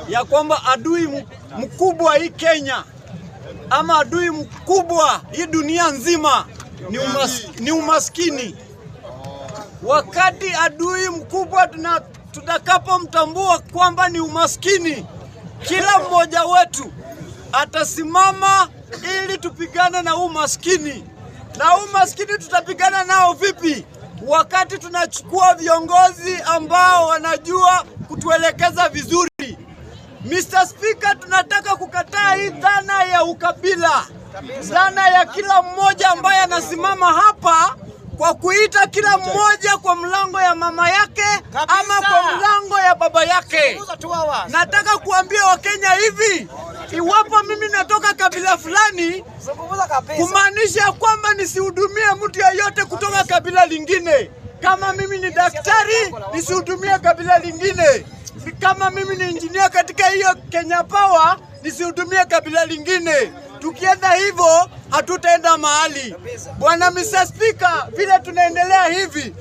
ya kwamba adui mkubwa hii Kenya ama adui mkubwa hii dunia nzima ni umaskini. Wakati adui mkubwa tutakapomtambua kwamba ni umaskini, kila mmoja wetu atasimama ili tupigane na umaskini. Na umaskini tutapigana nao vipi? Wakati tunachukua viongozi ambao wanajua kutuelekeza vizuri. Mr. Speaker, tunataka kukataa hii dhana ya ukabila. Dhana ya kila mmoja ambaye anasimama hapa kwa kuita kila mmoja kwa mlango ya mama yake ama kwa mlango ya baba yake. Nataka kuambia Wakenya hivi, iwapo mimi natoka kabila fulani, kumaanisha kwamba nisihudumie mtu yeyote kutoka kabila lingine. Kama mimi ni daktari, nisihudumie kabila lingine. Kama mimi ni engineer katika hiyo Kenya Power, nisihudumie kabila lingine. Tukienda hivyo, hatutaenda mahali. Bwana Mr. Speaker, vile tunaendelea hivi,